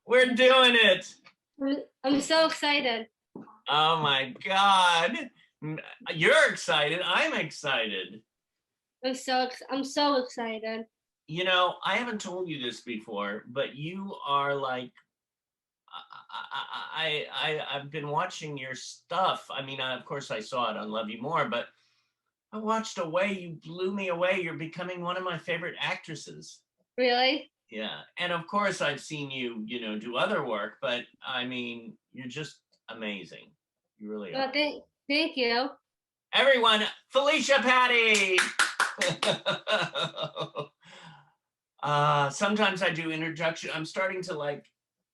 We're doing it. I'm so excited. Oh my God. You're excited. I'm excited. I'm so excited. You know, I haven't told you this before, but you are like, I've been watching your stuff. I mean, of course I saw it on Love You More, but I watched Away. You blew me away. You're becoming one of my favorite actresses. Really? Yeah. And of course I've seen you, do other work, but I mean, you're just amazing. You really Well, are. thank you. Everyone, Felicia Patti. Sometimes I do introduction. I'm starting to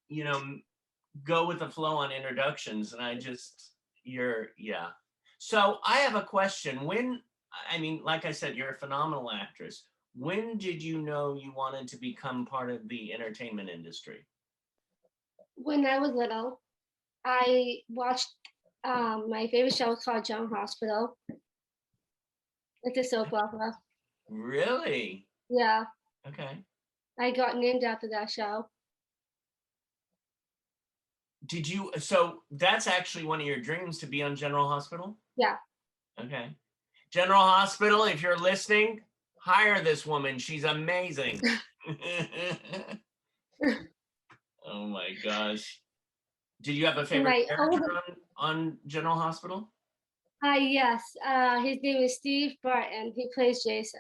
you know, go with the flow on introductions, and yeah. So I have a question. I mean, like I said, you're a phenomenal actress. When did you know you wanted to become part of the entertainment industry? When I was little, I watched my favorite show called General Hospital. It's a soap opera. Really? Yeah, Okay. I got named after that show. So that's actually one of your dreams, to be on General Hospital? Yeah. Okay. General Hospital, if you're listening, hire this woman. She's amazing. Oh my gosh. Did you have a And favorite my character older, on General Hospital? yes, his name is Steve Barton. He plays Jason.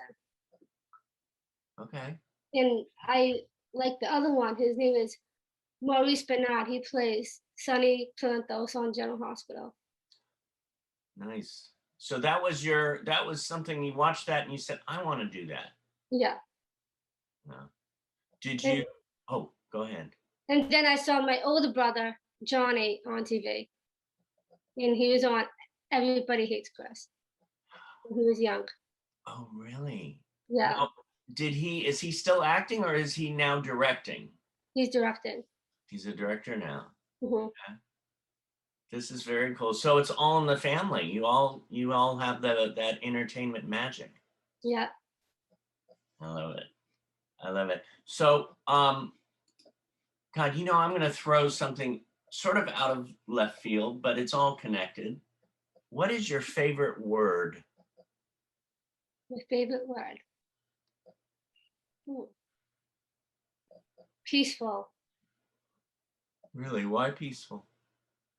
Okay. And I like the other one. His name is Maurice Bernard. He plays Sonny Plantos on General Hospital. Nice. So that was something you watched that and you said, I want to do that. Yeah. No. Did And you? Oh, go ahead. and then I saw my older brother Johnny on TV, and he was on Everybody Hates Chris. When he was young. Oh, really? Yeah, Now, is he still acting or is he now directing? he's directing. He's a director now. Hmm. Okay. This is very cool. So it's all in the family. You all have that entertainment magic. Yeah. I love it. I love it. So, God, I'm going to throw something sort of out of left field, but it's all connected. What is your favorite word? My favorite word. Hmm. Peaceful, Really? Why peaceful?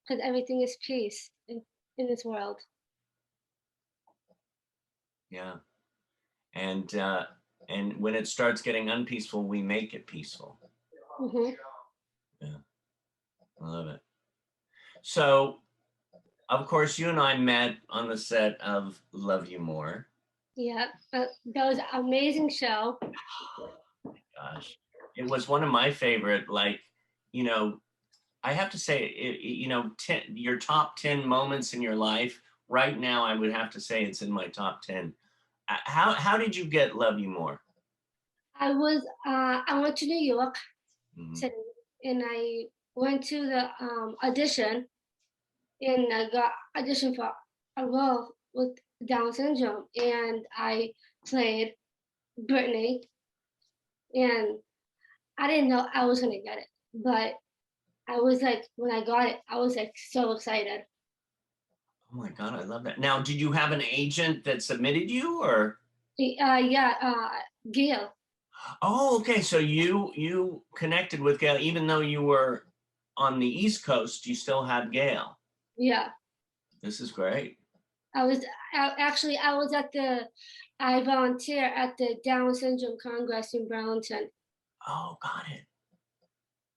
because everything is peace in this world. Yeah. And when it starts getting unpeaceful, we make it peaceful. Hmm. Yeah. I love it. So, of course, you and I met on the set of Love You More. Yeah, that was an amazing show. Gosh, it was one of my favorite. You know, I have to say, your top 10 moments in your life right now. I would have to say it's in my top 10. How did you get Love You More? I went to New York Mhm. City, and I went to the audition, and I got auditioned for a role with Down syndrome, and I played Brittany, and I didn't know I was gonna get it, but I was like, when I got it, I was like so excited. Oh my God, I love that. Now, did you have an agent that submitted you, or? Yeah, Gail. Oh, okay. So you connected with Gail, even though you were on the East Coast, you still had Gail. Yeah, This is great. I was actually I volunteer at the Down Syndrome Congress in Burlington, Oh, got it.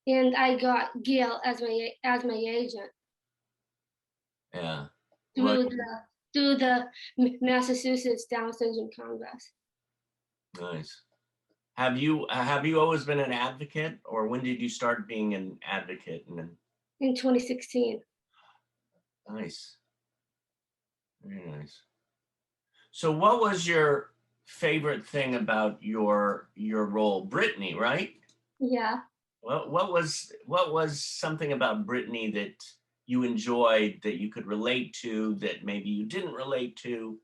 and I got Gail as my agent Yeah. Well, through the Massachusetts Down Syndrome Congress nice. Have you always been an advocate, or when did you start being an advocate? And then, in 2016. nice, very nice. So, what was your favorite thing about your role, Brittany? Right? Yeah, What was something about Brittany that you enjoyed, that you could relate to, that maybe you didn't relate to?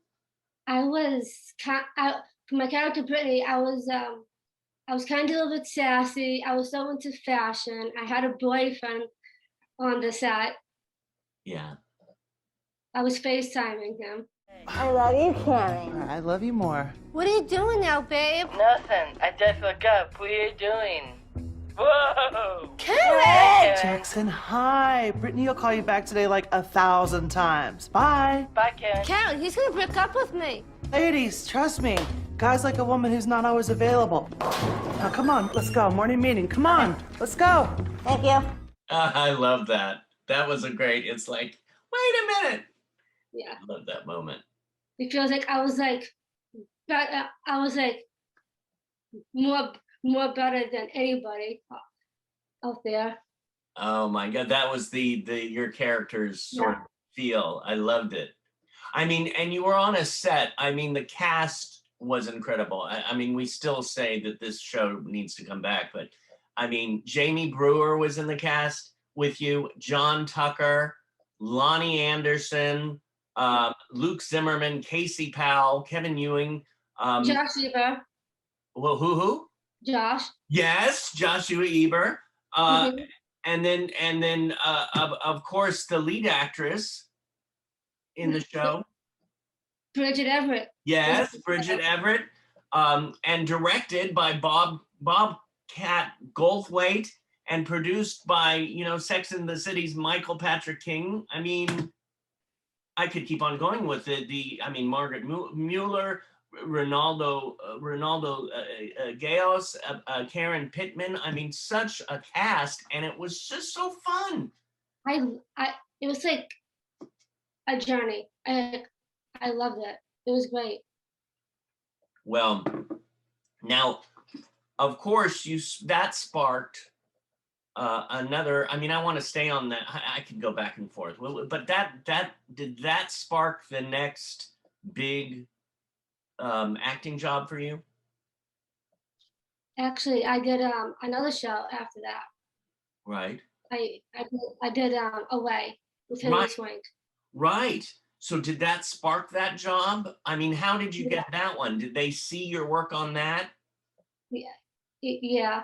I was for my character Brittany. I was I was kind of a little bit sassy. I was so into fashion. I had a boyfriend on the set. Yeah. I was FaceTiming him. I love you, Cammy. I love you more. What are you doing now, babe? Nothing. I just woke up. What are you doing? Whoa! Karen! Jackson, hi. Brittany will call you back today like 1,000 times. Bye. Bye, Karen. Karen, he's gonna break up with me. Ladies, trust me. Guys like a woman who's not always available. Now, come on, let's go. Morning meeting. Come on, let's go. Thank you. I love that. That was a great, it's like, wait a minute. Yeah. I love that moment. Because like I was like more better than anybody out there. Oh my God, that was the your character's sort of feel. I loved it. I mean, and you were on a set. I mean, the cast was incredible. I mean, we still say that this show needs to come back, but I mean, Jamie Brewer was in the cast with you, John Tucker, Lonnie Anderson, Luke Zimmerman, Casey Powell, Kevin Ewing. Josh Eber. Well, who? Josh. Yes, Joshua Eber. And then of course the lead actress in the show. Bridget Everett. Yes, Bridget Everett. And directed by Bobcat Goldthwait and produced by, you know, Sex and the City's Michael Patrick King. I mean, I could keep on going with it. I mean, Margaret Mueller, Ronaldo Gayos, Karen Pittman. I mean, such a cast, and it was just so fun. It was like a journey. I loved it. It was great. Well, now, of course, that sparked another. I mean, I want to stay on that. I could go back and forth. Well, but did that spark the next big acting job for you? Actually, I did another show after that. Right. I did Away with Hilary Swank. Right. So did that spark that job? I mean, how did you get that one? Did they see your work on that? Yeah.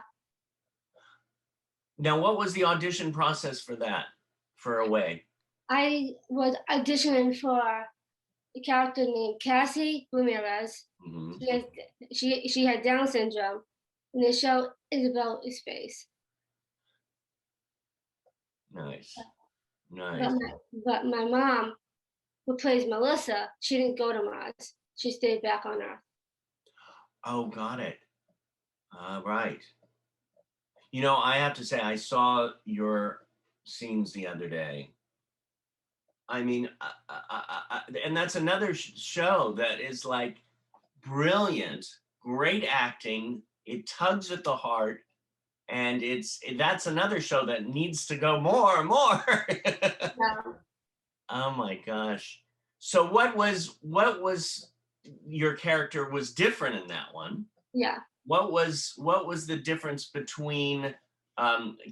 Now, what was the audition process for that, for Away? I was auditioning for a character named Cassie Ramirez. Mm-hmm. She had Down syndrome, and the show is about his face. Nice. Nice. But my mom, who plays Melissa, she didn't go to Mars. She stayed back on Earth. Oh, got it. Right. You know, I have to say, I saw your scenes the other day. I mean, and that's another show that is like brilliant, great acting. It tugs at the heart, and that's another show that needs to go more and more. Yeah. Oh my gosh! So what was your character was different in that one? Yeah. What was the difference between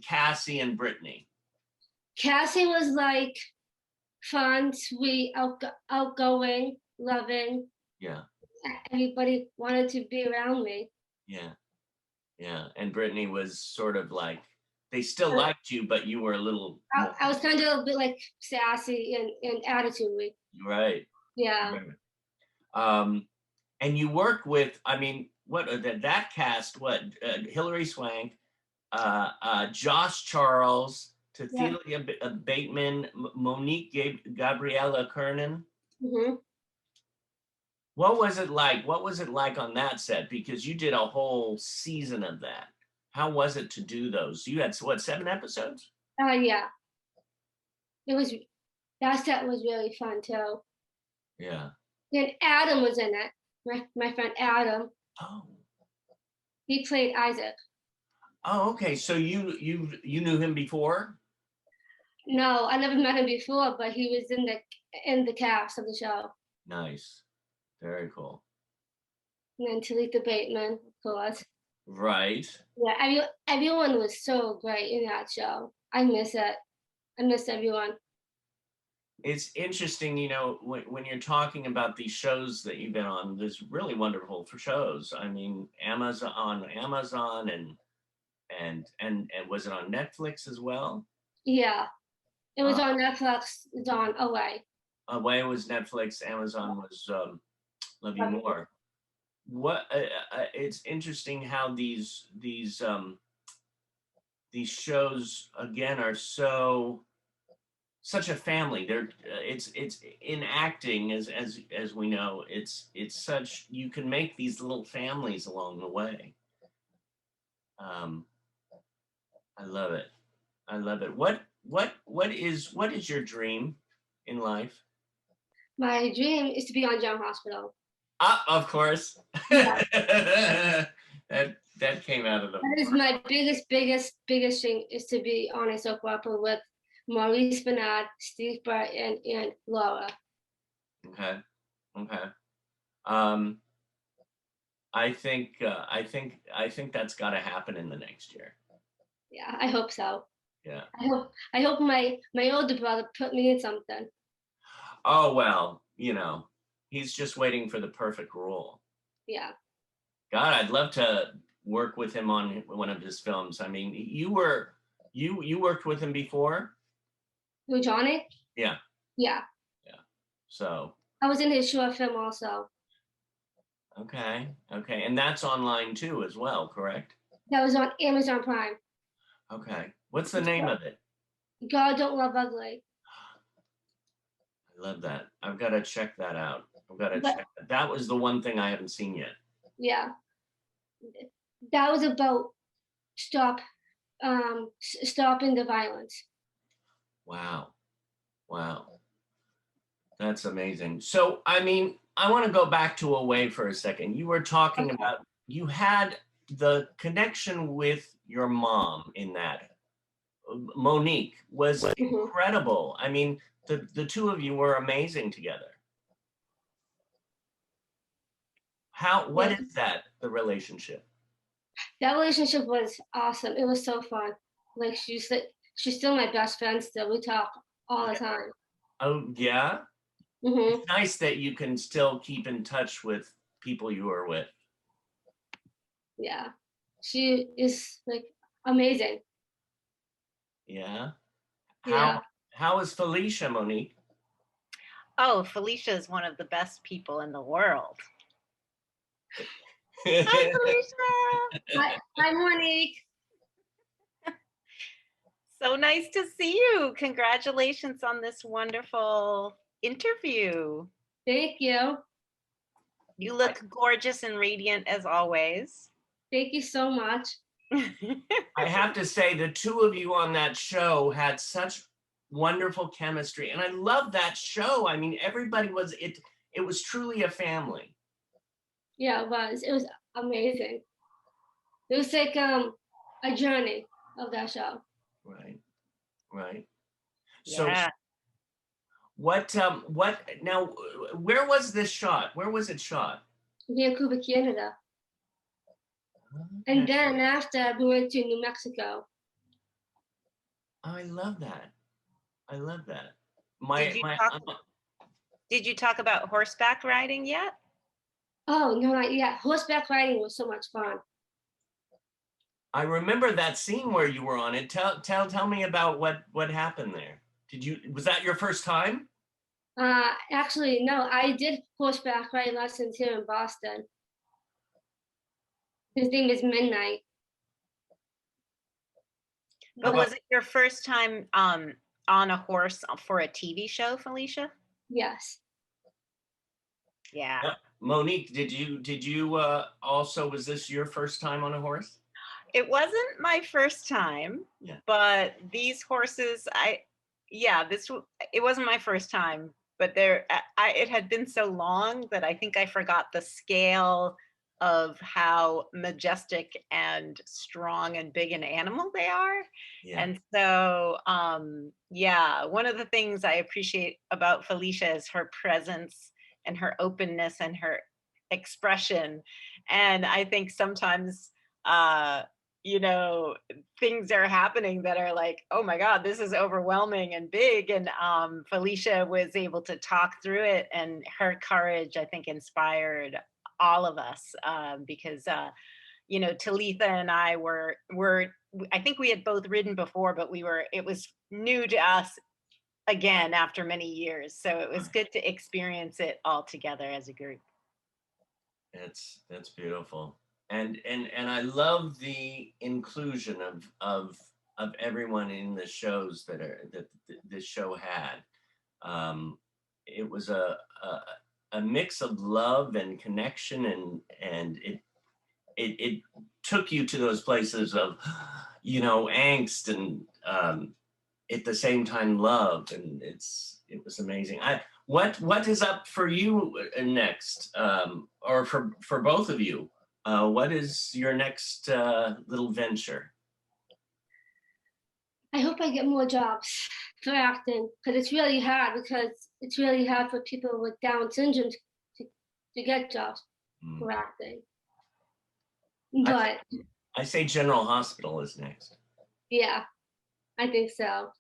Cassie and Brittany? Cassie was like fun, sweet, outgoing, loving. Yeah. Everybody wanted to be around me. Yeah. Yeah. And Brittany was sort of like, they still liked you, but you were a little. I was kind of a bit like sassy and attitude-y. Right. Yeah. And you work with, I mean, what that cast? What Hilary Swank, Josh Charles, Cecilia Bateman, Monique Gabriella Kernan. Mm-hmm. What was it like? What was it like on that set? Because you did a whole season of that. How was it to do those? You had what, 7 episodes? Yeah. That set was really fun too. Yeah. Then Adam was in it. My friend Adam. Oh. He played Isaac. Oh, okay. So you knew him before? No, I never met him before, but he was in the cast of the show. Nice. Very cool. And then Talita Bateman, of course. Right. Yeah, everyone was so great in that show. I miss it. I miss everyone. It's interesting, when you're talking about these shows that you've been on, there's really wonderful for shows. I mean, Amazon and was it on Netflix as well? Yeah, it was Uh, on Netflix. It's on Away. Away was Netflix, Amazon was Love You Love You. More. It's interesting how these shows again are such a family. It's in acting as we know, it's such, you can make these little families along the way. Um, I love it. I love it. What is your dream in life? My dream is to be on General Hospital. Ah, of course. Yeah, That came out of the that is my biggest thing is to be on a soap opera with Maurice Bernard, Steve Burt, and Laura. Okay. Okay. Um, I think that's got to happen in the next year. Yeah, I hope so. Yeah. I hope my older brother put me in something. Oh well, he's just waiting for the perfect role. Yeah. God, I'd love to work with him on one of his films. I mean, you worked with him before? With Johnny? Yeah. Yeah. Yeah. So, I was in his short film also. okay. Okay. And that's online too as well, correct? That was on Amazon Prime. Okay. What's the name of it? God Don't Love Ugly. I love that. I've got to check that out. I've got to But check that. That was the one thing I haven't seen yet. yeah, that was about stopping the violence. Wow. Wow. That's amazing. So, I mean, I want to go back to Away for a second. You were talking Okay. about, you had the connection with your mom in that. Monique was incredible. I mean, the two of you were amazing together. What Yeah. is that, the relationship? That relationship was awesome. It was so fun. Like she's still my best friend still. We talk all the time. Oh, yeah. Hmm. It's nice that you can still keep in touch with people you were with. Yeah. She is like amazing. Yeah. Yeah. How is Felicia, Monique? Oh, Felicia is one of the best people in the world. Hi, Felicia. Hi, Monique. So nice to see you. Congratulations on this wonderful interview. Thank you. You look gorgeous and radiant as always. Thank you so much. I have to say, the two of you on that show had such wonderful chemistry, and I love that show. I mean, everybody it was truly a family. Yeah, it was. It was amazing. It was like a journey of that show. Right. Right. Yeah. So what now, where was this shot? Where was it shot? Vancouver, Canada. And then after we went to New Mexico. I love that. I love that. Did you talk about horseback riding yet? Oh, no, not yet. Horseback riding was so much fun. I remember that scene where you were on it. Tell me about what happened there. Was that your first time? Actually, no, I did horseback riding lessons here in Boston. His name is Midnight. But was it your first time on a horse for a TV show, Felicia? Yes. Yeah. Monique, did you also, was this your first time on a horse? It wasn't my first time, but these horses, it wasn't my first time, but it had been so long that I think I forgot the scale of how majestic and strong and big an animal they are. Yeah. And so, one of the things I appreciate about Felicia is her presence and her openness and her expression. And I think sometimes, you know, things are happening that are like, oh my God, this is overwhelming and big. And Felicia was able to talk through it, and her courage, I think, inspired all of us, because you know, Talitha and I were I think we had both ridden before, but it was new to us again after many years. So it was good to experience it all together as a group. That's beautiful. And I love the inclusion of everyone in the shows that this show had. It was a mix of love and connection, and it took you to those places of, you know, angst and at the same time love, and it was amazing. What is up for you next, or for both of you? What is your next little venture? I hope I get more jobs for acting, because it's really hard. Because it's really hard for people with Down syndrome to get jobs for acting. But I say General Hospital is next. yeah, I think so.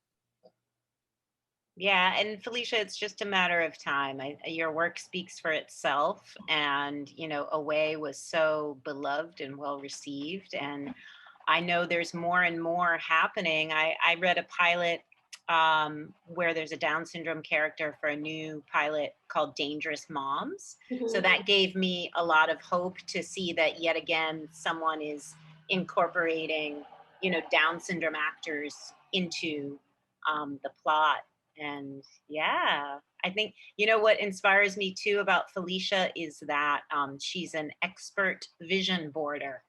Yeah, and Felicia, it's just a matter of time. Your work speaks for itself, and you know, Away was so beloved and well received, and I know there's more and more happening. I read a pilot where there's a Down syndrome character for a new pilot called Dangerous Moms. So that gave me a lot of hope to see that yet again someone is incorporating, you know, Down syndrome actors into the plot. And yeah, I think, you know, what inspires me too about Felicia is that she's an expert vision boarder.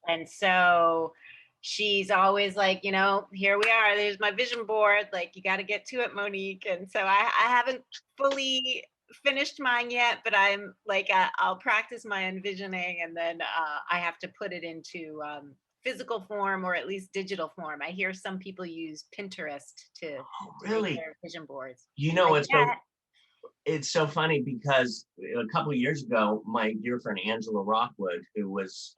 And so she's always like, you know, here we are, there's my vision board. Like, you got to get to it, Monique. And so I haven't fully finished mine yet, but I'm like, I'll practice my envisioning, and then I have to put it into physical form, or at least digital form. I hear some people use Pinterest to Really? make their vision boards. You know, Yeah. it's so funny because a couple of years ago, my dear friend Angela Rockwood, who was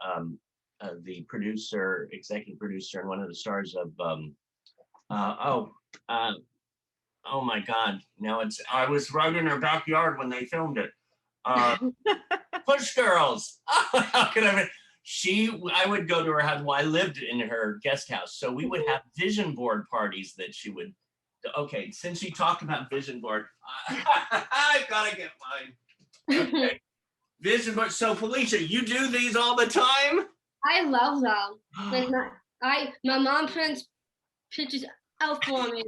the producer, executive producer, and one of the stars of oh my God, now I was right in her backyard when they filmed it. Push Girls. How can I would go to her house. Well, I lived in her guest house, so we would have vision board parties that she would. Okay, since you talked about vision board, I gotta get mine. Okay. Vision board. So Felicia, you do these all the time? I love them. Like my mom prints pictures out for me.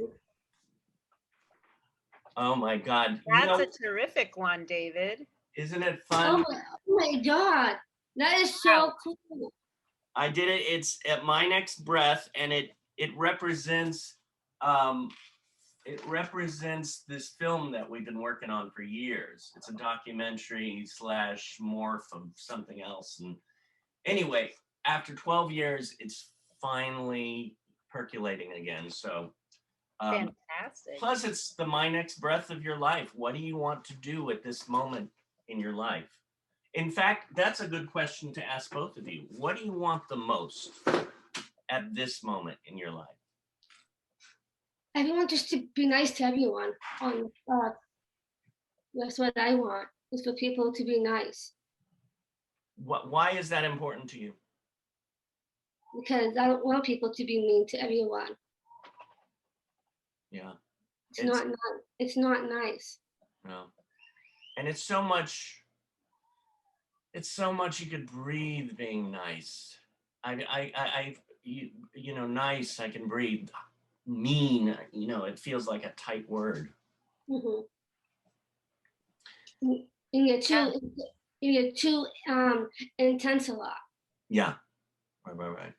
Oh my God. That's a terrific one, David. Isn't it fun? Oh my God. That is so cool. I did it. It's at My Next Breath, and it represents this film that we've been working on for years. It's a documentary / morph of something else. And anyway, after 12 years, it's finally percolating again. So fantastic. Plus, it's the My Next Breath of your life. What do you want to do at this moment in your life? In fact, that's a good question to ask both of you. What do you want the most at this moment in your life? Everyone just to be nice to everyone. That's what I want, is for people to be nice. Why is that important to you? Because I don't want people to be mean to everyone. Yeah. It's not nice. No. And it's so much you could breathe being nice. You know, nice, I can breathe. Mean, you know, it feels like a tight word. Mm-hmm. And you're too intense a lot. Yeah. Right.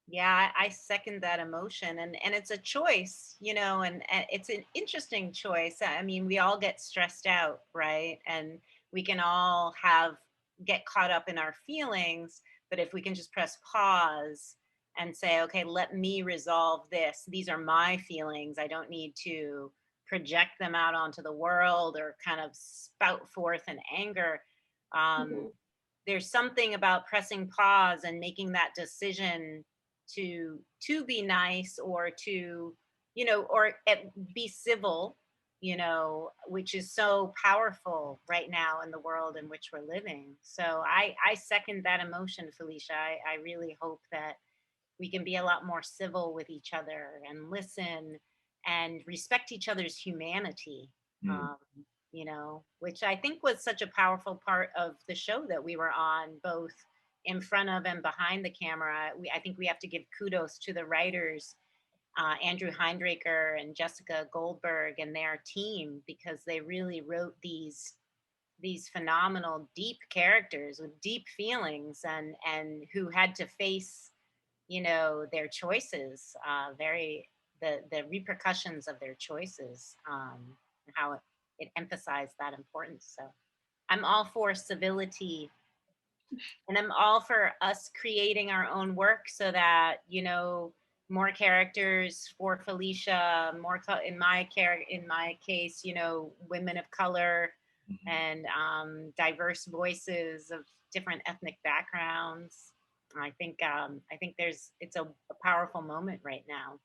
Yeah, I second that emotion, and it's a choice, you know, and it's an interesting choice. I mean, we all get stressed out, right? And we can all get caught up in our feelings, but if we can just press pause and say, okay, let me resolve this. These are my feelings. I don't need to project them out onto the world or kind of spout forth in anger. there's something about pressing pause and making that decision to be nice, or to, or be civil, which is so powerful right now in the world in which we're living. So I second that emotion, Felicia. I really hope that we can be a lot more civil with each other and listen and respect each other's humanity. Um, which I think was such a powerful part of the show that we were on, both in front of and behind the camera. I think we have to give kudos to the writers, Andrew Heindraker and Jessica Goldberg and their team, because they really wrote these phenomenal, deep characters with deep feelings, and who had to face, their choices, the repercussions of their choices, and how it emphasized that importance. So I'm all for civility, and I'm all for us creating our own work so that, more characters for Felicia, in my case, women of color, and diverse voices of different ethnic backgrounds. I think it's a powerful moment right now.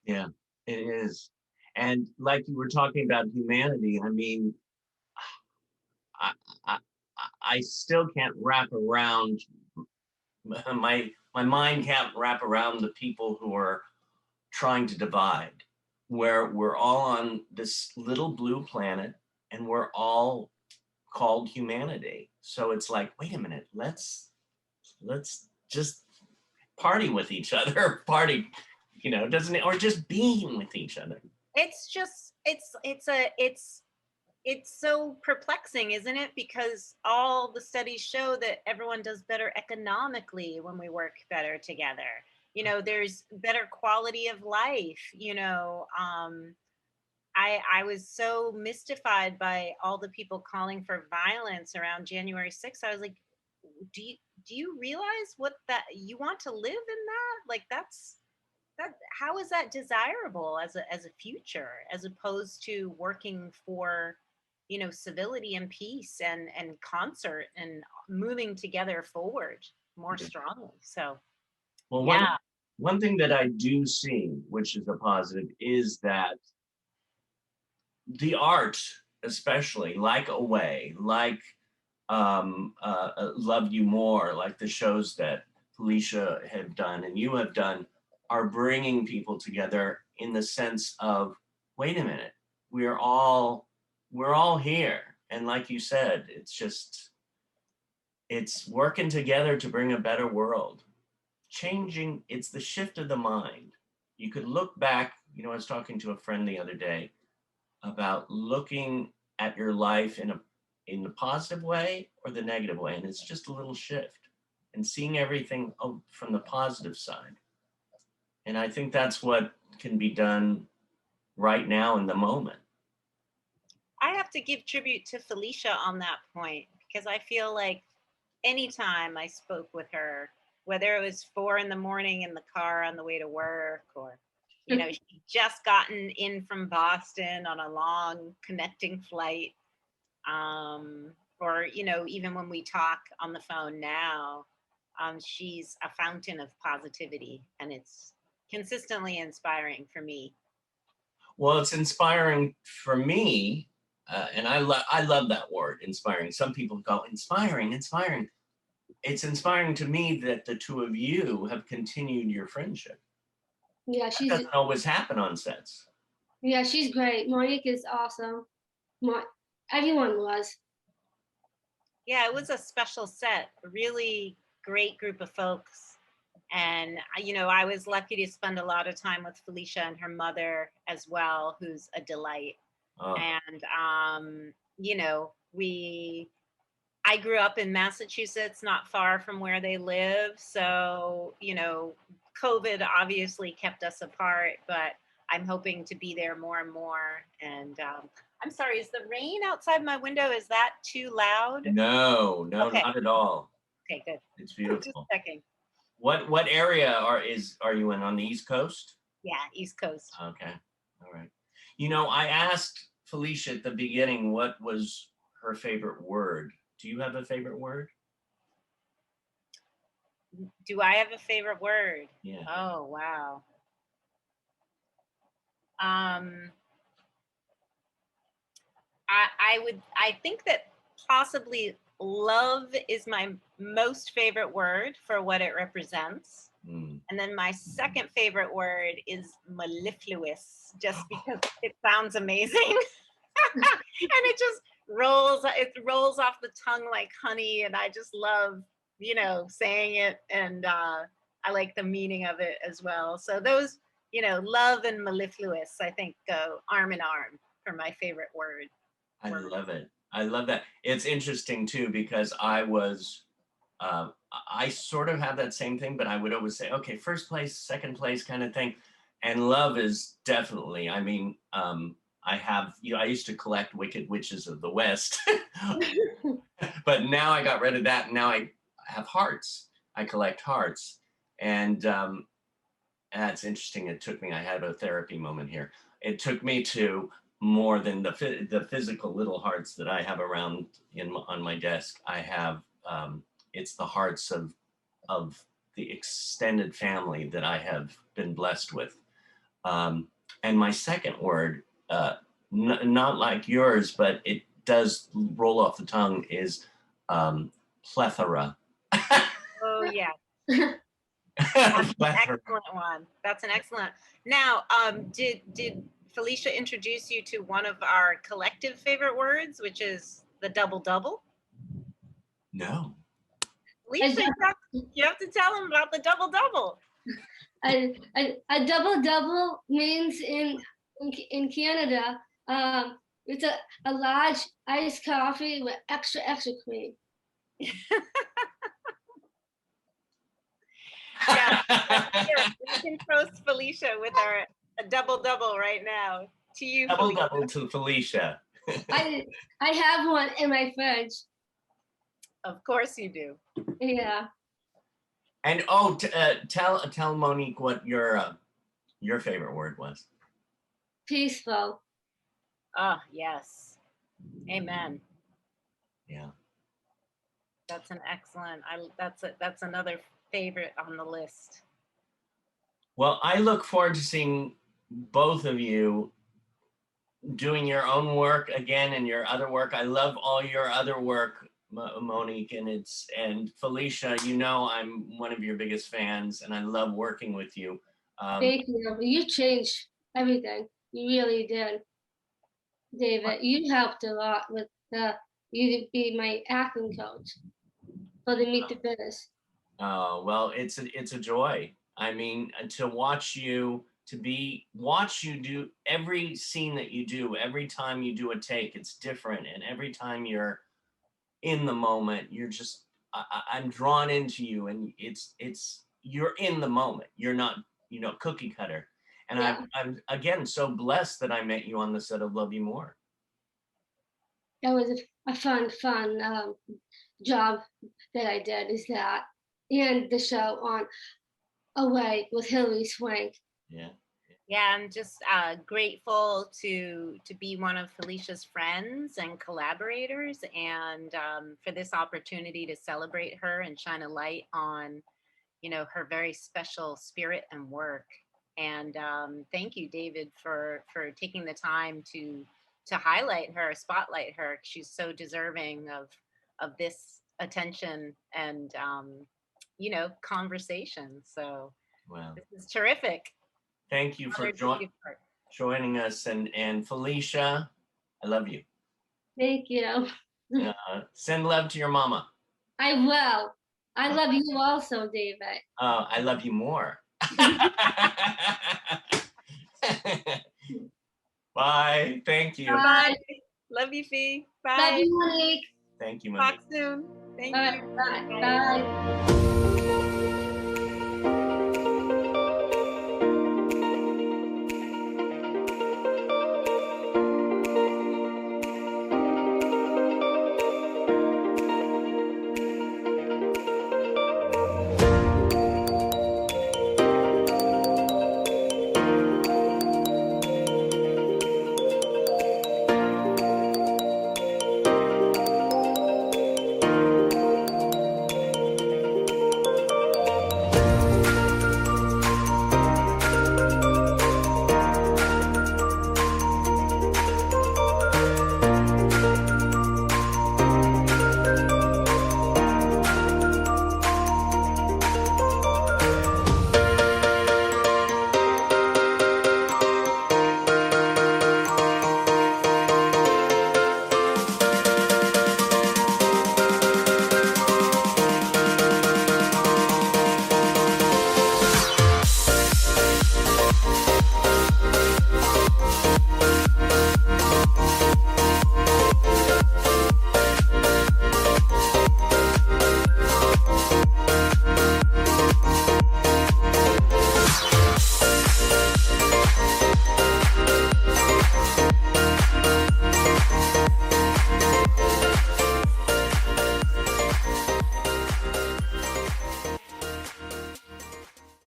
Yeah, it is. And like you were talking about humanity, I mean, I, I, I still can't wrap around my mind can't wrap around the people who are trying to divide, where we're all on this little blue planet and we're all called humanity. So it's like, wait a minute, let's just party with each other, party, doesn't it, or just being with each other. It's just it's so perplexing, isn't it? Because all the studies show that everyone does better economically when we work better together. There's better quality of life. I was so mystified by all the people calling for violence around January 6th. I was like, do you realize what that you want to live in that? Like, that, how is that desirable as a future, as opposed to working for, civility and peace and concert and moving together forward more strongly. So Well, yeah. one thing that I do see, which is a positive, is that the art, especially like Away, like Love You More, like the shows that Felicia have done and you have done, are bringing people together in the sense of, wait a minute, we're all here. And like you said, it's working together to bring a better world. It's the shift of the mind. You could look back, I was talking to a friend the other day about looking at your life in the positive way or the negative way. And it's just a little shift and seeing everything from the positive side. And I think that's what can be done right now in the moment. I have to give tribute to Felicia on that point, because I feel like anytime I spoke with her, whether it was 4 a.m. in the car on the way to work, or she just gotten in from Boston on a long connecting flight, or even when we talk on the phone now, she's a fountain of positivity, and it's consistently inspiring for me. Well, it's inspiring for me, and I love that word, inspiring. Some people call it inspiring. It's inspiring to me that the two of you have continued your friendship. Yeah, That doesn't always happen on sets. Yeah, she's great. Monique is awesome. Everyone was. Yeah, it was a special set, a really great group of folks. And, I was lucky to spend a lot of time with Felicia and her mother as well, who's a delight. Oh. And, I grew up in Massachusetts, not far from where they live. So, COVID obviously kept us apart, but I'm hoping to be there more and more. And I'm sorry, is the rain outside my window, is that too loud? No, Okay. Not at all. Okay, good. It's beautiful. Just checking. What area are you in, on the East Coast? Yeah, East Coast. Okay, all right. I asked Felicia at the beginning what was her favorite word. Do you have a favorite word? Do I have a favorite word? Yeah. Oh, wow. I think that possibly love is my most favorite word for what it represents. Mm. And then my second favorite word is mellifluous, just because it sounds amazing. And it just rolls off the tongue like honey. And I just love, saying it. And I like the meaning of it as well. So those, love and mellifluous, I think, go arm in arm for my favorite word. I love it. I love that. It's interesting too, because I sort of have that same thing, but I would always say, okay, first place, second place kind of thing. And love is definitely, I mean, I used to collect Wicked Witches of the West, but now I got rid of that. And now I have hearts. I collect hearts. And that's interesting. I had a therapy moment here. It took me to more than the physical little hearts that I have around on my desk. I have, it's the hearts of the extended family that I have been blessed with. And my second word, not like yours, but it does roll off the tongue, is plethora. Oh, yeah. That's an excellent one. That's an excellent. Now, did Felicia introduce you to one of our collective favorite words, which is the double double? No. Felicia, you have to tell them about the double double. A double double means in Canada, it's a large iced coffee with extra cream. Yeah, we can toast Felicia with a double double right now. To you, Double Felicia. double to Felicia. I have one in my fridge. Of course you do. Yeah. And tell Monique what your favorite word was. Peaceful. Oh, yes. Amen. Yeah. That's an excellent. That's another favorite on the list. Well, I look forward to seeing both of you doing your own work again and your other work. I love all your other work, Monique, and Felicia. I'm one of your biggest fans, and I love working with you. Thank you. You changed everything. You really did, David. You helped a lot with you to be my acting coach for the Meet the Fittest. Well, it's a joy. I mean, to watch you do every scene that you do, every time you do a take, it's different. And every time you're in the moment, you're just, I'm drawn into you, and you're in the moment. You're not, cookie cutter. And Yeah. I'm again so blessed that I met you on the set of Love You More. That was a fun job that I did, is that, and the show on Away with Hilary Swank. Yeah. Yeah, I'm just grateful to be one of Felicia's friends and collaborators, and for this opportunity to celebrate her and shine a light on, her very special spirit and work. And thank you, David, for taking the time to highlight her, spotlight her. She's so deserving of this attention and conversation. So Wow. this is terrific. Thank you for joining us, and Felicia, I love you. Thank you. Send love to your mama. I will. I love you also, David. I love you more. Bye. Thank you. Bye. Love you, Fee. Bye. Love you, Monique. Thank you, Monique. Talk soon. Thank Bye. you. Bye. Bye.